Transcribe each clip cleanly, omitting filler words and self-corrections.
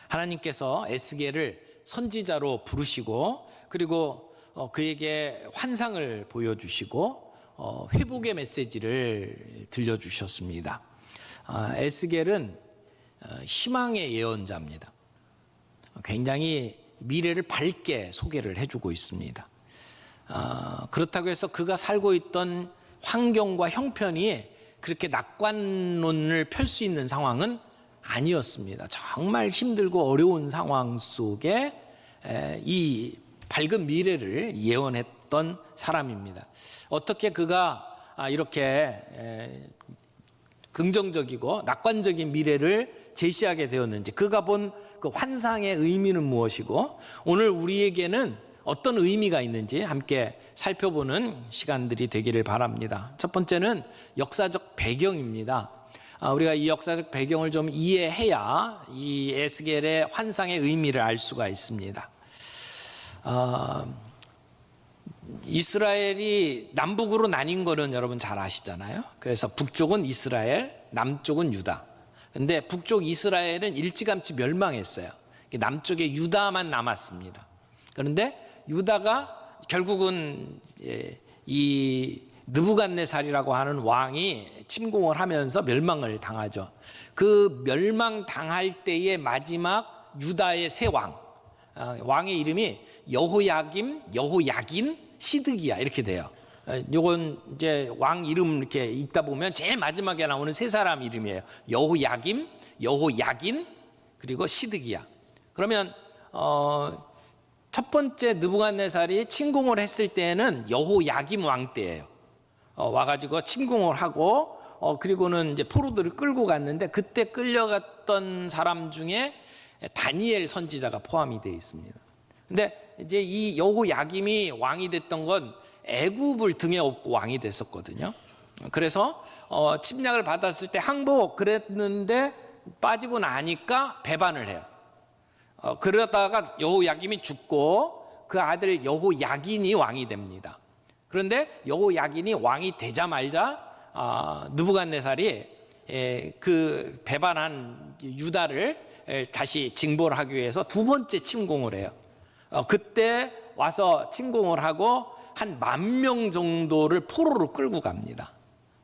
하나님께서 에스겔을 선지자로 부르시고 그리고 그에게 환상을 보여주시고 회복의 메시지를 들려주셨습니다. 에스겔은 희망의 예언자입니다. 굉장히 미래를 밝게 소개를 해주고 있습니다. 그렇다고 해서 그가 살고 있던 환경과 형편이 그렇게 낙관론을 펼 수 있는 상황은 아니었습니다. 정말 힘들고 어려운 상황 속에 이 밝은 미래를 예언했던 사람입니다. 어떻게 그가 이렇게 긍정적이고 낙관적인 미래를 제시하게 되었는지, 그가 본 그 환상의 의미는 무엇이고 오늘 우리에게는 어떤 의미가 있는지 함께 살펴보는 시간들이 되기를 바랍니다. 첫 번째는 역사적 배경입니다. 우리가 이 역사적 배경을 좀 이해해야 이 에스겔의 환상의 의미를 알 수가 있습니다. 이스라엘이 남북으로 나뉜 거는 여러분 잘 아시잖아요. 그래서 북쪽은 이스라엘, 남쪽은 유다. 근데 북쪽 이스라엘은 일찌감치 멸망했어요. 남쪽에 유다만 남았습니다. 그런데 유다가 결국은 이 느부갓네살이라고 하는 왕이 침공을 하면서 멸망을 당하죠. 그 멸망당할 때의 마지막 유다의 새 왕의 이름이 여호야김, 여호야긴, 시드기야 이렇게 돼요. 요건 이제 왕 이름 이렇게 읽다 보면 제일 마지막에 나오는 세 사람 이름이에요. 여호야김, 여호야긴, 그리고 시드기야. 그러면 첫 번째 느부갓네살이 침공을 했을 때는 여호야김 왕 때예요. 와가지고 침공을 하고 그리고는 이제 포로들을 끌고 갔는데 그때 끌려갔던 사람 중에 다니엘 선지자가 포함이 되어 있습니다. 근데 이제 이 여호야김이 왕이 됐던 건 애굽을 등에 업고 왕이 됐었거든요. 그래서 침략을 받았을 때 항복 그랬는데 빠지고 나니까 배반을 해요. 그러다가 여호야김이 죽고 그 아들 여호야긴이 왕이 됩니다. 그런데 여호야긴이 왕이 되자마자 느부갓네살이 그 배반한 유다를 다시 징벌을 하기 위해서 두 번째 침공을 해요. 그때 와서 침공을 하고 한 10,000명 정도를 포로로 끌고 갑니다.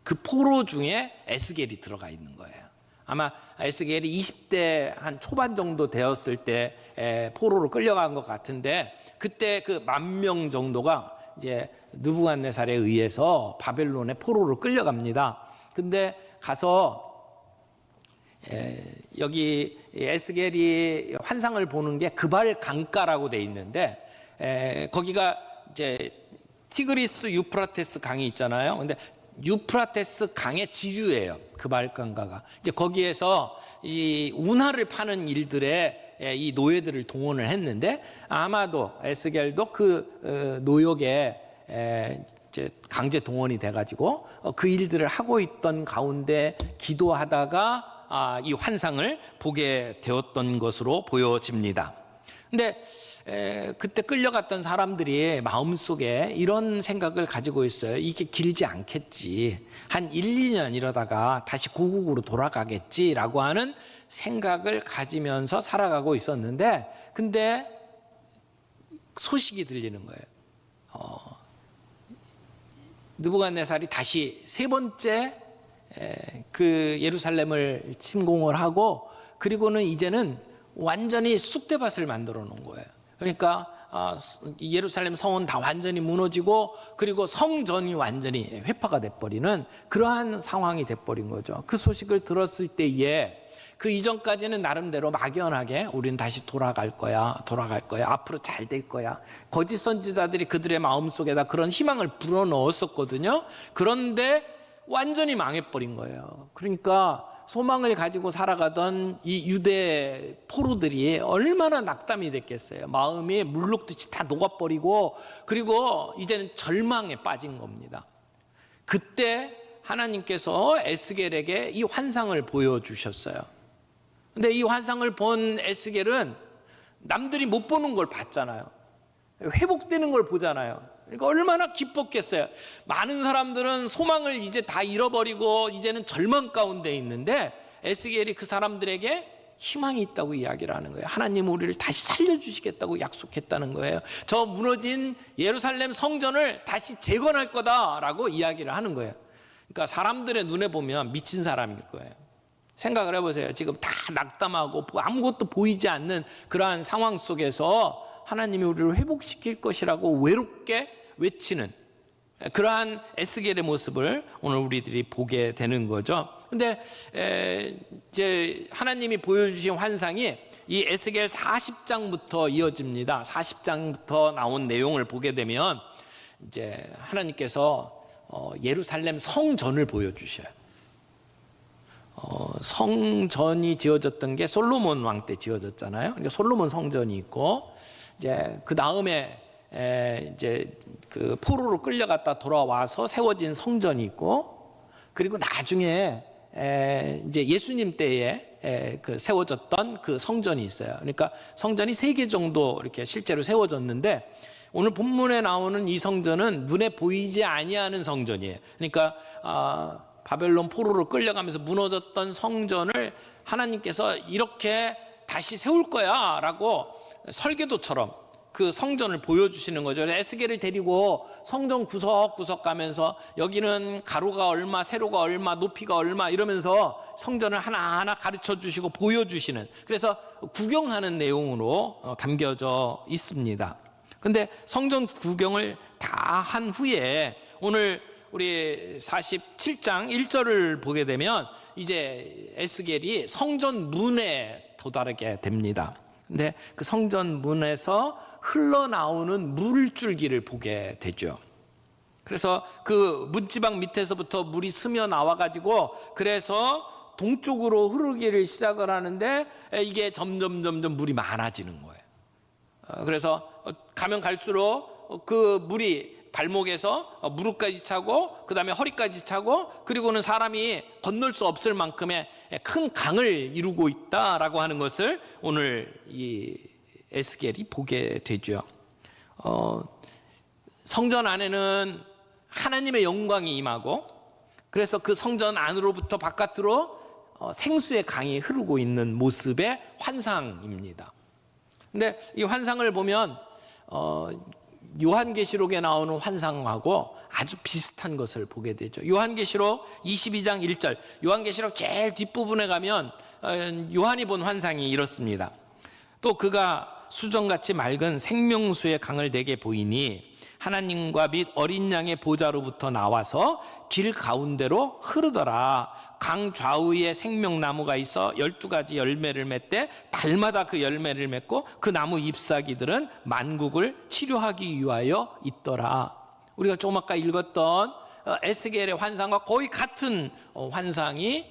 그 포로 중에 에스겔이 들어가 있는 거예요. 아마 에스겔이 20대 한 초반 정도 되었을 때 포로로 끌려간 것 같은데 그때 그 10,000명 정도가 이제 느부갓네살에 의해서 바벨론의 포로로 끌려갑니다. 근데 가서 여기 에스겔이 환상을 보는 게 그발 강가라고 돼 있는데 거기가 이제 티그리스 유프라테스 강이 있잖아요. 근데 유프라테스 강의 지류예요. 그발 강가가. 이제 거기에서 이 운하를 파는 일들에 이 노예들을 동원을 했는데 아마도 에스겔도 그 노역에 이제 강제 동원이 돼가지고 그 일들을 하고 있던 가운데 기도하다가 이 환상을 보게 되었던 것으로 보여집니다. 근데 그때 끌려갔던 사람들이 마음속에 이런 생각을 가지고 있어요. 이게 길지 않겠지. 한 1, 2년 이러다가 다시 고국으로 돌아가겠지라고 하는 생각을 가지면서 살아가고 있었는데 근데 소식이 들리는 거예요. 느부갓네살이 다시 세 번째 그 예루살렘을 침공을 하고 그리고는 이제는 완전히 쑥대밭을 만들어 놓은 거예요. 그러니까 예루살렘 성은 다 완전히 무너지고 그리고 성전이 완전히 회파가 돼버리는 그러한 상황이 돼버린 거죠. 그 소식을 들었을 때에 그 이전까지는 나름대로 막연하게 우리는 다시 돌아갈 거야 앞으로 잘 될 거야. 거짓 선지자들이 그들의 마음속에다 그런 희망을 불어넣었었거든요. 그런데 완전히 망해버린 거예요. 그러니까 소망을 가지고 살아가던 이 유대 포로들이 얼마나 낙담이 됐겠어요. 마음이 물녹듯이 다 녹아버리고 그리고 이제는 절망에 빠진 겁니다. 그때 하나님께서 에스겔에게 이 환상을 보여주셨어요. 근데 이 환상을 본 에스겔은 남들이 못 보는 걸 봤잖아요. 회복되는 걸 보잖아요. 그러니까 얼마나 기뻤겠어요. 많은 사람들은 소망을 이제 다 잃어버리고 이제는 절망 가운데 있는데 에스겔이 그 사람들에게 희망이 있다고 이야기를 하는 거예요. 하나님 우리를 다시 살려주시겠다고 약속했다는 거예요. 저 무너진 예루살렘 성전을 다시 재건할 거다라고 이야기를 하는 거예요. 그러니까 사람들의 눈에 보면 미친 사람일 거예요. 생각을 해보세요. 지금 다 낙담하고 아무것도 보이지 않는 그러한 상황 속에서 하나님이 우리를 회복시킬 것이라고 외롭게 외치는 그러한 에스겔의 모습을 오늘 우리들이 보게 되는 거죠. 근데 이제 하나님이 보여주신 환상이 이 에스겔 40장부터 이어집니다. 40장부터 나온 내용을 보게 되면 이제 하나님께서 예루살렘 성전을 보여주셔요. 성전이 지어졌던 게 솔로몬 왕 때 지어졌잖아요. 그러니까 솔로몬 성전이 있고, 이제 그 다음에 이제 그 포로로 끌려갔다 돌아와서 세워진 성전이 있고, 그리고 나중에 이제 예수님 때에 그 세워졌던 그 성전이 있어요. 그러니까 성전이 3개 정도 이렇게 실제로 세워졌는데, 오늘 본문에 나오는 이 성전은 눈에 보이지 아니하는 성전이에요. 그러니까 바벨론 포로로 끌려가면서 무너졌던 성전을 하나님께서 이렇게 다시 세울 거야 라고 설계도처럼 그 성전을 보여주시는 거죠. 에스겔을 데리고 성전 구석구석 가면서 여기는 가로가 얼마, 세로가 얼마, 높이가 얼마 이러면서 성전을 하나하나 가르쳐 주시고 보여주시는, 그래서 구경하는 내용으로 담겨져 있습니다. 근데 성전 구경을 다 한 후에 오늘 우리 47장 1절을 보게 되면 이제 에스겔이 성전 문에 도달하게 됩니다. 근데 그 성전 문에서 흘러나오는 물줄기를 보게 되죠. 그래서 그 문지방 밑에서부터 물이 스며 나와가지고 그래서 동쪽으로 흐르기를 시작을 하는데 이게 점점 물이 많아지는 거예요. 그래서 가면 갈수록 그 물이 발목에서 무릎까지 차고 그 다음에 허리까지 차고 그리고는 사람이 건널 수 없을 만큼의 큰 강을 이루고 있다라고 하는 것을 오늘 이 에스겔이 보게 되죠. 성전 안에는 하나님의 영광이 임하고, 그래서 그 성전 안으로부터 바깥으로 생수의 강이 흐르고 있는 모습의 환상입니다. 근데 이 환상을 보면 요한계시록에 나오는 환상하고 아주 비슷한 것을 보게 되죠. 요한계시록 22장 1절, 요한계시록 제일 뒷부분에 가면 요한이 본 환상이 이렇습니다. 또 그가 수정같이 맑은 생명수의 강을 내게 보이니 하나님과 및 어린 양의 보좌로부터 나와서 길 가운데로 흐르더라. 강 좌우에 생명나무가 있어 12가지 열매를 맺되 달마다 그 열매를 맺고 그 나무 잎사귀들은 만국을 치료하기 위하여 있더라. 우리가 조금 아까 읽었던 에스겔의 환상과 거의 같은 환상이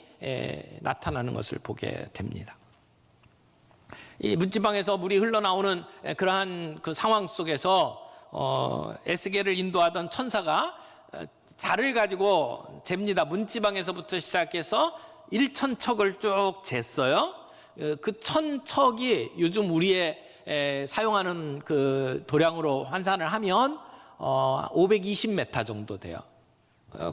나타나는 것을 보게 됩니다. 이 문지방에서 물이 흘러나오는 그러한 그 상황 속에서 에스겔을 인도하던 천사가 자를 가지고 잽니다. 문지방에서부터 시작해서 1000척을 쭉 쟀어요. 그 1000척이 요즘 우리의 사용하는 그 도량으로 환산을 하면 520m 정도 돼요.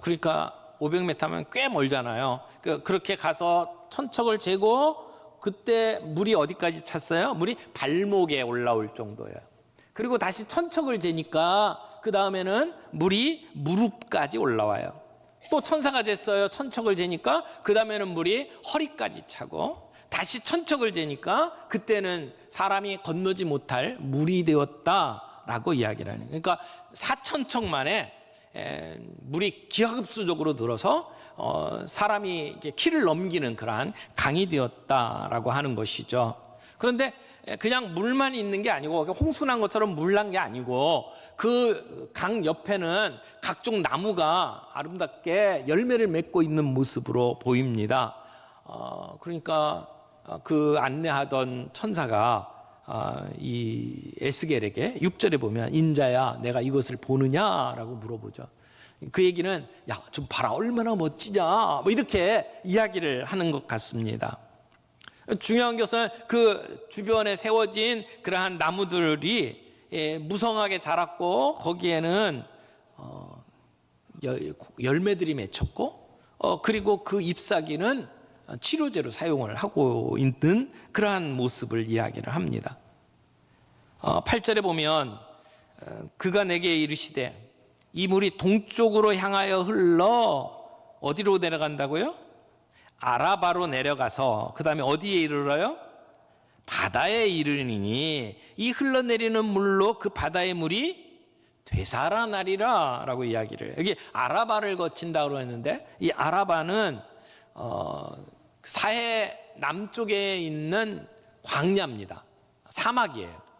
그러니까 500m면 꽤 멀잖아요. 그렇게 가서 1000척을 재고 그때 물이 어디까지 찼어요? 물이 발목에 올라올 정도예요. 그리고 다시 1000척을 재니까 그 다음에는 물이 무릎까지 올라와요. 또 천사가 쟀어요. 1000척을 재니까 그 다음에는 물이 허리까지 차고, 다시 1000척을 재니까 그때는 사람이 건너지 못할 물이 되었다라고 이야기를 하는 거예요. 그러니까 4000척 만에 물이 기하급수적으로 늘어서 사람이 키를 넘기는 그러한 강이 되었다라고 하는 것이죠. 그런데 그냥 물만 있는 게 아니고 홍수난 것처럼 물 난 게 아니고 그 강 옆에는 각종 나무가 아름답게 열매를 맺고 있는 모습으로 보입니다. 그러니까 그 안내하던 천사가 이 에스겔에게 6절에 보면 인자야 내가 이것을 보느냐라고 물어보죠. 그 얘기는 야 좀 봐라 얼마나 멋지냐 뭐 이렇게 이야기를 하는 것 같습니다. 중요한 것은 그 주변에 세워진 그러한 나무들이 무성하게 자랐고 거기에는 열매들이 맺혔고 그리고 그 잎사귀는 치료제로 사용을 하고 있는 그러한 모습을 이야기를 합니다. 8절에 보면 그가 내게 이르시되 이 물이 동쪽으로 향하여 흘러 어디로 내려간다고요? 아라바로 내려가서 그 다음에 어디에 이르러요? 바다에 이르니니 이 흘러내리는 물로 그 바다의 물이 되살아나리라 라고 이야기를 해요. 여기 아라바를 거친다고 했는데 이 아라바는 사해 남쪽에 있는 광야입니다. 사막이에요.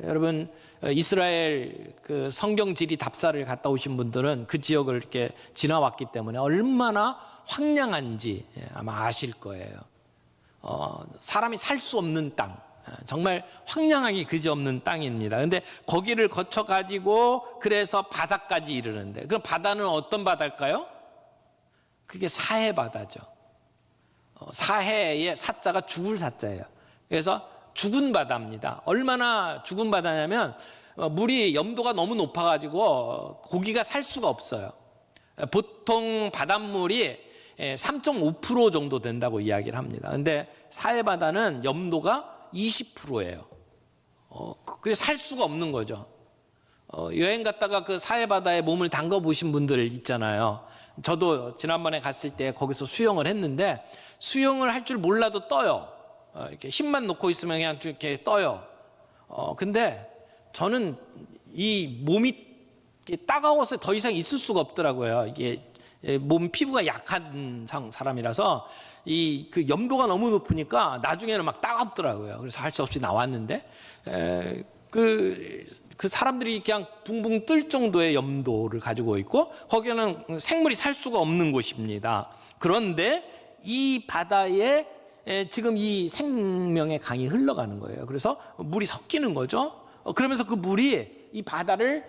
여러분 이스라엘 그 성경 지리 답사를 갔다 오신 분들은 그 지역을 이렇게 지나왔기 때문에 얼마나 황량한지 아마 아실 거예요. 사람이 살 수 없는 땅, 정말 황량하기 그지없는 땅입니다. 근데 거기를 거쳐 가지고 그래서 바다까지 이르는데, 그럼 바다는 어떤 바다일까요? 그게 사해 바다죠. 사해의 사자가 죽을 사자예요. 그래서 죽은 바다입니다. 얼마나 죽은 바다냐면 물이 염도가 너무 높아가지고 고기가 살 수가 없어요. 보통 바닷물이 3.5% 정도 된다고 이야기를 합니다. 근데 사해 바다는 염도가 20%예요. 그래서 살 수가 없는 거죠. 여행 갔다가 그 사해 바다에 몸을 담가 보신 분들 있잖아요. 저도 지난번에 갔을 때 거기서 수영을 했는데 수영을 할 줄 몰라도 떠요. 이렇게 힘만 놓고 있으면 그냥 이렇게 떠요. 근데 저는 이 몸이 따가워서 더 이상 있을 수가 없더라고요. 이게 몸 피부가 약한 사람이라서 이 그 염도가 너무 높으니까 나중에는 막 따갑더라고요. 그래서 할 수 없이 나왔는데 그 사람들이 그냥 붕붕 뜰 정도의 염도를 가지고 있고 거기는 생물이 살 수가 없는 곳입니다. 그런데 이 바다에 지금 이 생명의 강이 흘러가는 거예요. 그래서 물이 섞이는 거죠. 그러면서 그 물이 이 바다를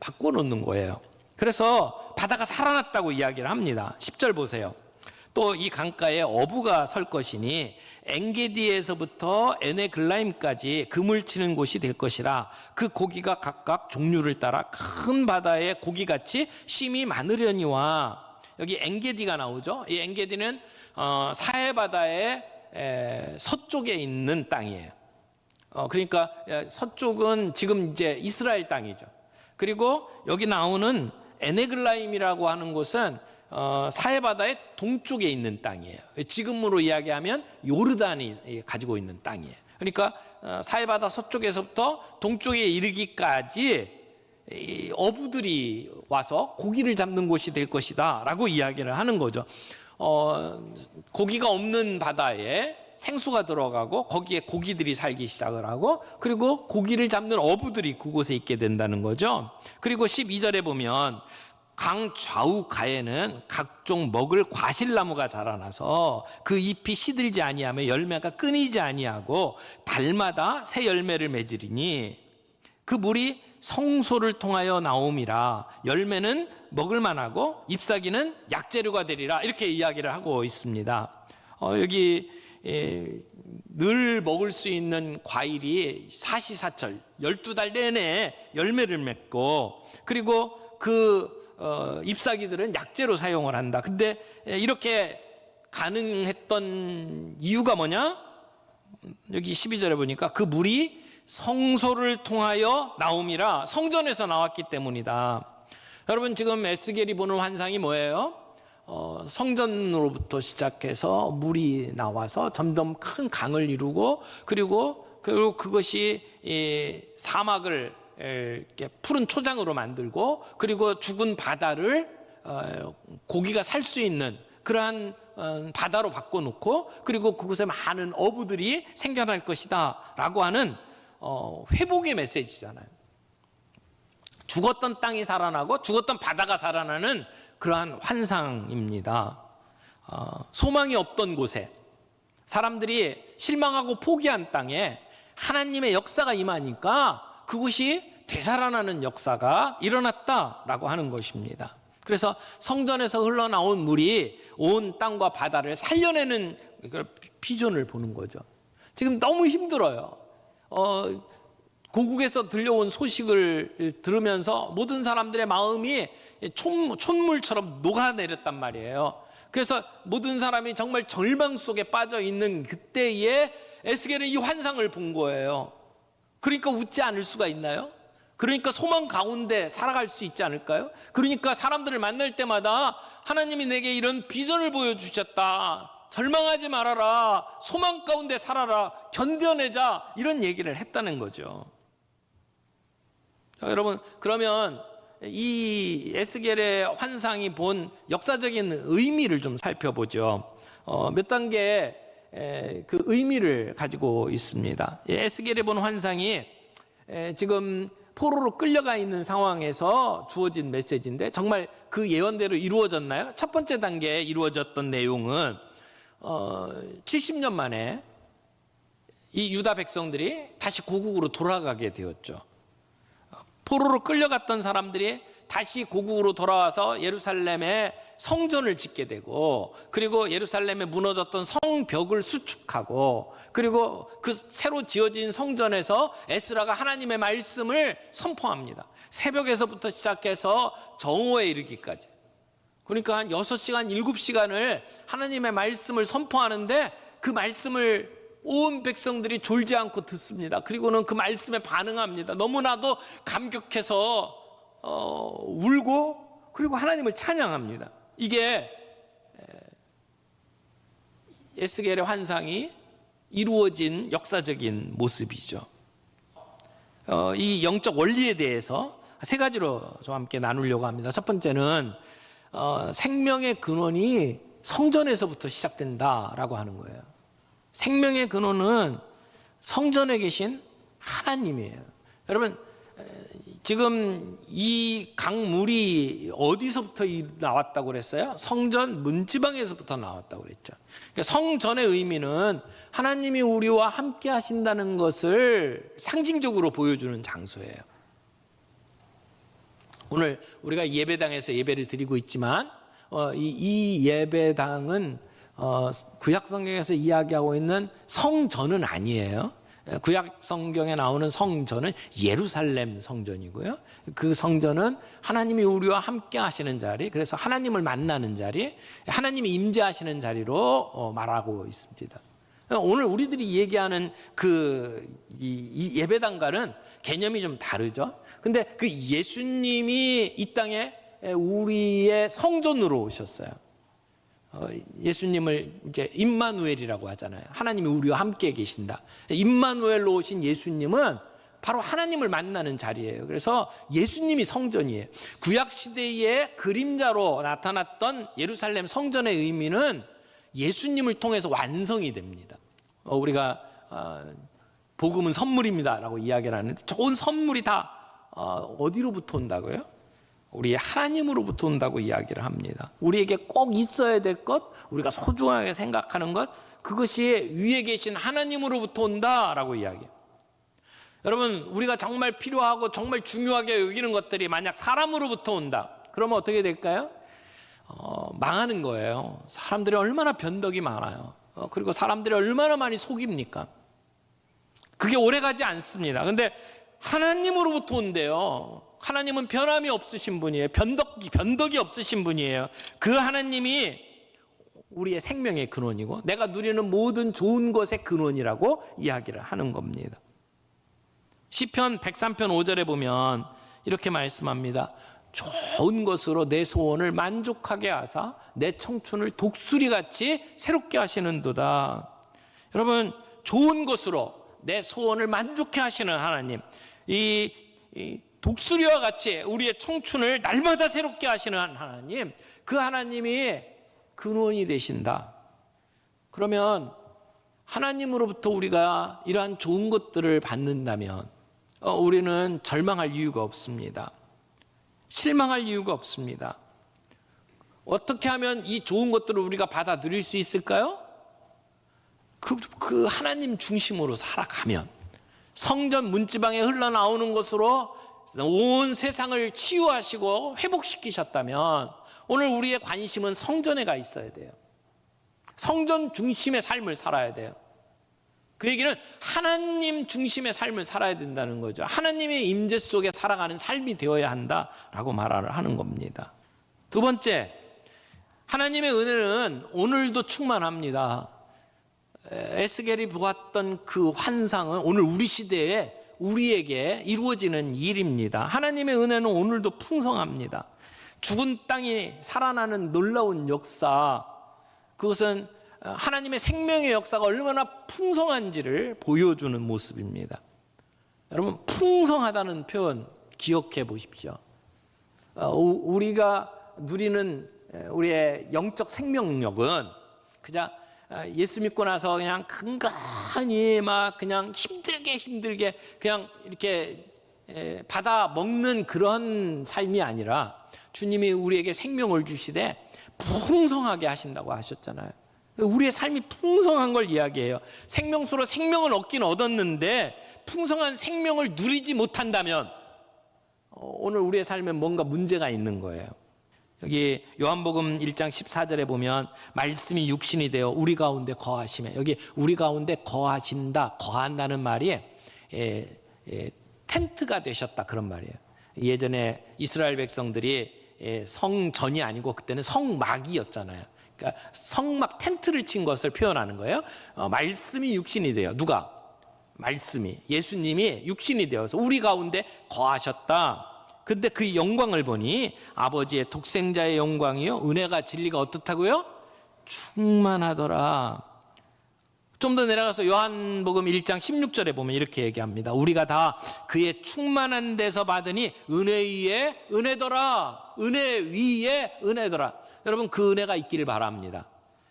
바꿔놓는 거예요. 그래서 바다가 살아났다고 이야기를 합니다. 10절 보세요. 또 이 강가에 어부가 설 것이니 엔게디에서부터 에네글라임까지 그물 치는 곳이 될 것이라. 그 고기가 각각 종류를 따라 큰 바다의 고기같이 심이 많으려니와. 여기 엔게디가 나오죠. 이 엔게디는 사해 바다의 서쪽에 있는 땅이에요. 그러니까 서쪽은 지금 이제 이스라엘 땅이죠. 그리고 여기 나오는 에네글라임이라고 하는 곳은 사해 바다의 동쪽에 있는 땅이에요. 지금으로 이야기하면 요르단이 가지고 있는 땅이에요. 그러니까 사해 바다 서쪽에서부터 동쪽에 이르기까지 어부들이 와서 고기를 잡는 곳이 될 것이다 라고 이야기를 하는 거죠. 고기가 없는 바다에 생수가 들어가고 거기에 고기들이 살기 시작을 하고 그리고 고기를 잡는 어부들이 그곳에 있게 된다는 거죠. 그리고 12절에 보면 강 좌우 가에는 각종 먹을 과실나무가 자라나서 그 잎이 시들지 아니하며 열매가 끊이지 아니하고 달마다 새 열매를 맺으리니 그 물이 성소를 통하여 나옴이라. 열매는 먹을 만하고 잎사귀는 약재료가 되리라. 이렇게 이야기를 하고 있습니다. 여기 늘 먹을 수 있는 과일이 사시사철 12달 내내 열매를 맺고 그리고 그 잎사귀들은 약재로 사용을 한다. 근데 이렇게 가능했던 이유가 뭐냐? 여기 12절에 보니까 그 물이 성소를 통하여 나옴이라. 성전에서 나왔기 때문이다. 여러분 지금 에스겔이 보는 환상이 뭐예요? 성전으로부터 시작해서 물이 나와서 점점 큰 강을 이루고 그리고 그것이 사막을 이렇게 푸른 초장으로 만들고 그리고 죽은 바다를 고기가 살 수 있는 그러한 바다로 바꿔놓고 그리고 그곳에 많은 어부들이 생겨날 것이다 라고 하는 회복의 메시지잖아요. 죽었던 땅이 살아나고 죽었던 바다가 살아나는 그러한 환상입니다. 소망이 없던 곳에 사람들이 실망하고 포기한 땅에 하나님의 역사가 임하니까 그곳이 되살아나는 역사가 일어났다라고 하는 것입니다. 그래서 성전에서 흘러나온 물이 온 땅과 바다를 살려내는 비전을 보는 거죠. 지금 너무 힘들어요. 고국에서 들려온 소식을 들으면서 모든 사람들의 마음이 촛물처럼 녹아내렸단 말이에요. 그래서 모든 사람이 정말 절망 속에 빠져 있는 그때에 에스겔은 이 환상을 본 거예요. 그러니까 웃지 않을 수가 있나요? 그러니까 소망 가운데 살아갈 수 있지 않을까요? 그러니까 사람들을 만날 때마다 하나님이 내게 이런 비전을 보여주셨다. 절망하지 말아라. 소망 가운데 살아라. 견뎌내자. 이런 얘기를 했다는 거죠. 자, 여러분, 그러면 이 에스겔의 환상이 본 역사적인 의미를 좀 살펴보죠. 몇 단계의 그 의미를 가지고 있습니다. 에스겔이 본 환상이 지금 포로로 끌려가 있는 상황에서 주어진 메시지인데 정말 그 예언대로 이루어졌나요? 첫 번째 단계에 이루어졌던 내용은 70년 만에 이 유다 백성들이 다시 고국으로 돌아가게 되었죠. 포로로 끌려갔던 사람들이 다시 고국으로 돌아와서 예루살렘에 성전을 짓게 되고, 그리고 예루살렘에 무너졌던 성벽을 수축하고, 그리고 그 새로 지어진 성전에서 에스라가 하나님의 말씀을 선포합니다. 새벽에서부터 시작해서 정오에 이르기까지. 그러니까 한 6시간, 7시간을 하나님의 말씀을 선포하는데 그 말씀을 온 백성들이 졸지 않고 듣습니다. 그리고는 그 말씀에 반응합니다. 너무나도 감격해서 울고, 그리고 하나님을 찬양합니다. 이게 에스겔의 환상이 이루어진 역사적인 모습이죠. 이 영적 원리에 대해서 세 가지로 좀 함께 나누려고 합니다. 첫 번째는 생명의 근원이 성전에서부터 시작된다라고 하는 거예요. 생명의 근원은 성전에 계신 하나님이에요. 여러분, 지금 이 강물이 어디서부터 나왔다고 그랬어요? 성전 문지방에서부터 나왔다고 그랬죠. 그러니까 성전의 의미는 하나님이 우리와 함께 하신다는 것을 상징적으로 보여주는 장소예요. 오늘 우리가 예배당에서 예배를 드리고 있지만 이 예배당은 구약 성경에서 이야기하고 있는 성전은 아니에요. 구약 성경에 나오는 성전은 예루살렘 성전이고요. 그 성전은 하나님이 우리와 함께 하시는 자리, 그래서 하나님을 만나는 자리, 하나님이 임재하시는 자리로 말하고 있습니다. 오늘 우리들이 얘기하는 이 예배당과는 개념이 좀 다르죠. 근데 그 예수님이 이 땅에 우리의 성전으로 오셨어요. 예수님을 이제 임마누엘이라고 하잖아요. 하나님이 우리와 함께 계신다. 임마누엘로 오신 예수님은 바로 하나님을 만나는 자리예요. 그래서 예수님이 성전이에요. 구약 시대의 그림자로 나타났던 예루살렘 성전의 의미는 예수님을 통해서 완성이 됩니다. 우리가 복음은 선물입니다라고 이야기를 하는데, 좋은 선물이 다 어디로부터 온다고요? 우리 하나님으로부터 온다고 이야기를 합니다. 우리에게 꼭 있어야 될 것, 우리가 소중하게 생각하는 것, 그것이 위에 계신 하나님으로부터 온다라고 이야기해요. 여러분, 우리가 정말 필요하고 정말 중요하게 여기는 것들이 만약 사람으로부터 온다, 그러면 어떻게 될까요? 망하는 거예요. 사람들이 얼마나 변덕이 많아요. 그리고 사람들이 얼마나 많이 속입니까? 그게 오래가지 않습니다. 근데 하나님으로부터 온대요. 하나님은 변함이 없으신 분이에요. 변덕이 없으신 분이에요. 그 하나님이 우리의 생명의 근원이고 내가 누리는 모든 좋은 것의 근원이라고 이야기를 하는 겁니다. 시편 103편 5절에 보면 이렇게 말씀합니다. 좋은 것으로 내 소원을 만족하게 하사 내 청춘을 독수리같이 새롭게 하시는도다. 여러분, 좋은 것으로 내 소원을 만족해 하시는 하나님, 이 독수리와 같이 우리의 청춘을 날마다 새롭게 하시는 하나님, 그 하나님이 근원이 되신다. 그러면 하나님으로부터 우리가 이러한 좋은 것들을 받는다면 우리는 절망할 이유가 없습니다. 실망할 이유가 없습니다. 어떻게 하면 이 좋은 것들을 우리가 받아 누릴 수 있을까요? 그 하나님 중심으로 살아가면, 성전 문지방에 흘러나오는 것으로 온 세상을 치유하시고 회복시키셨다면 오늘 우리의 관심은 성전에 가 있어야 돼요. 성전 중심의 삶을 살아야 돼요. 그 얘기는 하나님 중심의 삶을 살아야 된다는 거죠. 하나님의 임재 속에 살아가는 삶이 되어야 한다라고 말을 하는 겁니다. 두 번째, 하나님의 은혜는 오늘도 충만합니다. 에스겔이 보았던 그 환상은 오늘 우리 시대에 우리에게 이루어지는 일입니다. 하나님의 은혜는 오늘도 풍성합니다. 죽은 땅이 살아나는 놀라운 역사, 그것은 하나님의 생명의 역사가 얼마나 풍성한지를 보여주는 모습입니다. 여러분, 풍성하다는 표현 기억해 보십시오. 우리가 누리는 우리의 영적 생명력은 그냥 예수 믿고 나서 그냥 간간히 막 그냥 힘들게 그냥 이렇게 받아 먹는 그런 삶이 아니라 주님이 우리에게 생명을 주시되 풍성하게 하신다고 하셨잖아요. 우리의 삶이 풍성한 걸 이야기해요. 생명수로 생명을 얻긴 얻었는데 풍성한 생명을 누리지 못한다면 오늘 우리의 삶에 뭔가 문제가 있는 거예요. 여기 요한복음 1장 14절에 보면 말씀이 육신이 되어 우리 가운데 거하시며, 여기 우리 가운데 거하신다, 거한다는 말이 텐트가 되셨다, 그런 말이에요. 예전에 이스라엘 백성들이 성전이 아니고 그때는 성막이었잖아요. 그러니까 성막 텐트를 친 것을 표현하는 거예요. 말씀이 육신이 돼요. 누가? 말씀이, 예수님이 육신이 되어서 우리 가운데 거하셨다. 근데 그 영광을 보니 아버지의 독생자의 영광이요, 은혜가 진리가 어떻다고요? 충만하더라. 좀 더 내려가서 요한복음 1장 16절에 보면 이렇게 얘기합니다. 우리가 다 그의 충만한 데서 받으니 은혜 위에 은혜더라. 은혜 위에 은혜더라. 여러분, 그 은혜가 있기를 바랍니다.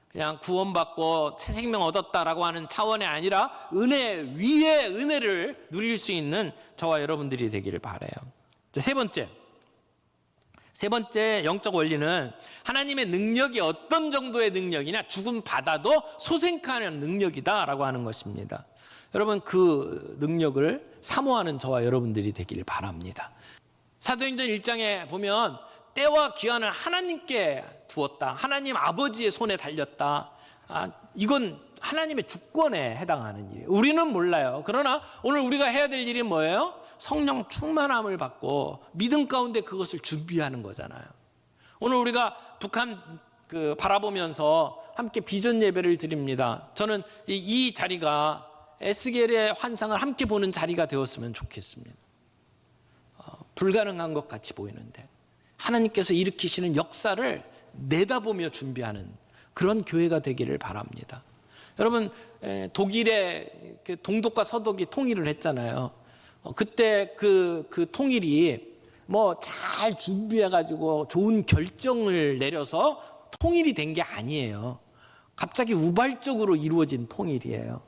그냥 구원받고 새 생명 얻었다라고 하는 차원이 아니라 은혜 위에 은혜를 누릴 수 있는 저와 여러분들이 되기를 바라요. 세 번째 영적 원리는 하나님의 능력이 어떤 정도의 능력이냐, 죽음 받아도 소생하는 능력이다라고 하는 것입니다. 여러분, 그 능력을 사모하는 저와 여러분들이 되기를 바랍니다. 사도행전 1장에 보면 때와 기한을 하나님께 두었다, 하나님 아버지의 손에 달렸다, 이건 하나님의 주권에 해당하는 일이에요. 우리는 몰라요. 그러나 오늘 우리가 해야 될 일이 뭐예요? 성령 충만함을 받고 믿음 가운데 그것을 준비하는 거잖아요. 오늘 우리가 북한 바라보면서 함께 비전 예배를 드립니다. 저는 이 자리가 에스겔의 환상을 함께 보는 자리가 되었으면 좋겠습니다. 불가능한 것 같이 보이는데 하나님께서 일으키시는 역사를 내다보며 준비하는 그런 교회가 되기를 바랍니다. 여러분, 독일의 동독과 서독이 통일을 했잖아요. 그때 그 통일이 뭐 잘 준비해가지고 좋은 결정을 내려서 통일이 된 게 아니에요. 갑자기 우발적으로 이루어진 통일이에요.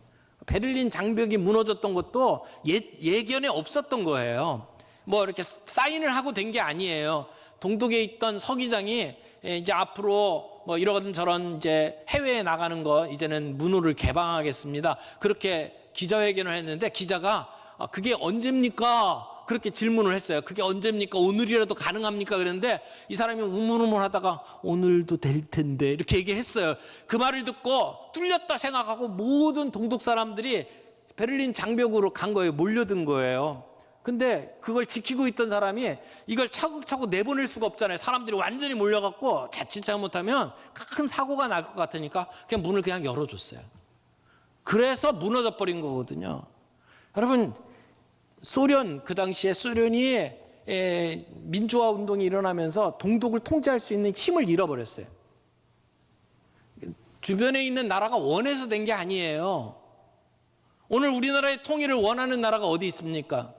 베를린 장벽이 무너졌던 것도 예견에 없었던 거예요. 뭐 이렇게 사인을 하고 된 게 아니에요. 동독에 있던 서기장이 이제 앞으로 뭐 이런저런 이제 해외에 나가는 거 이제는 문호를 개방하겠습니다. 그렇게 기자회견을 했는데 기자가 그게 언제입니까? 그렇게 질문을 했어요. 그게 언제입니까? 오늘이라도 가능합니까? 그랬는데 이 사람이 우물우물하다가 오늘도 될 텐데 이렇게 얘기했어요. 그 말을 듣고 뚫렸다 생각하고 모든 동독 사람들이 베를린 장벽으로 간 거예요. 몰려든 거예요. 근데 그걸 지키고 있던 사람이 이걸 차곡차곡 내보낼 수가 없잖아요. 사람들이 완전히 몰려갖고 자칫 잘못하면 큰 사고가 날 것 같으니까 그냥 문을 그냥 열어줬어요. 그래서 무너져 버린 거거든요. 여러분, 소련, 그 당시에 소련이 민주화 운동이 일어나면서 동독을 통제할 수 있는 힘을 잃어버렸어요. 주변에 있는 나라가 원해서 된 게 아니에요. 오늘 우리나라의 통일을 원하는 나라가 어디 있습니까?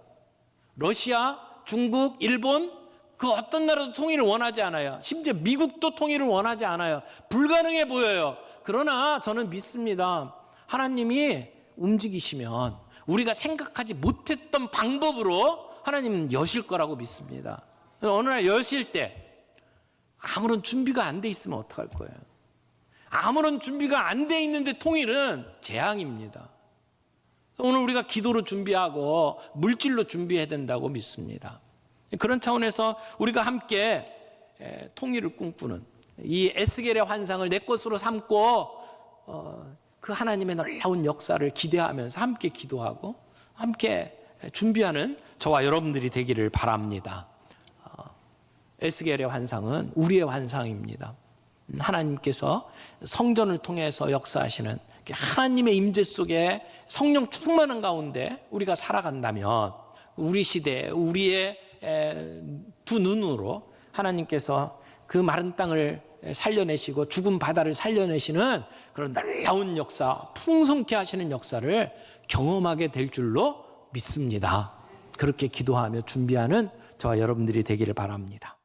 러시아, 중국, 일본, 그 어떤 나라도 통일을 원하지 않아요. 심지어 미국도 통일을 원하지 않아요. 불가능해 보여요. 그러나 저는 믿습니다. 하나님이 움직이시면 우리가 생각하지 못했던 방법으로 하나님은 여실 거라고 믿습니다. 어느 날 여실 때 아무런 준비가 안 돼 있으면 어떡할 거예요? 아무런 준비가 안 돼 있는데 통일은 재앙입니다. 오늘 우리가 기도로 준비하고 물질로 준비해야 된다고 믿습니다. 그런 차원에서 우리가 함께 통일을 꿈꾸는 이 에스겔의 환상을 내 것으로 삼고 그 하나님의 놀라운 역사를 기대하면서 함께 기도하고 함께 준비하는 저와 여러분들이 되기를 바랍니다. 에스겔의 환상은 우리의 환상입니다. 하나님께서 성전을 통해서 역사하시는 하나님의 임재 속에 성령 충만한 가운데 우리가 살아간다면 우리 시대, 우리의 두 눈으로 하나님께서 그 마른 땅을 살려내시고 죽은 바다를 살려내시는 그런 놀라운 역사, 풍성케 하시는 역사를 경험하게 될 줄로 믿습니다. 그렇게 기도하며 준비하는 저와 여러분들이 되기를 바랍니다.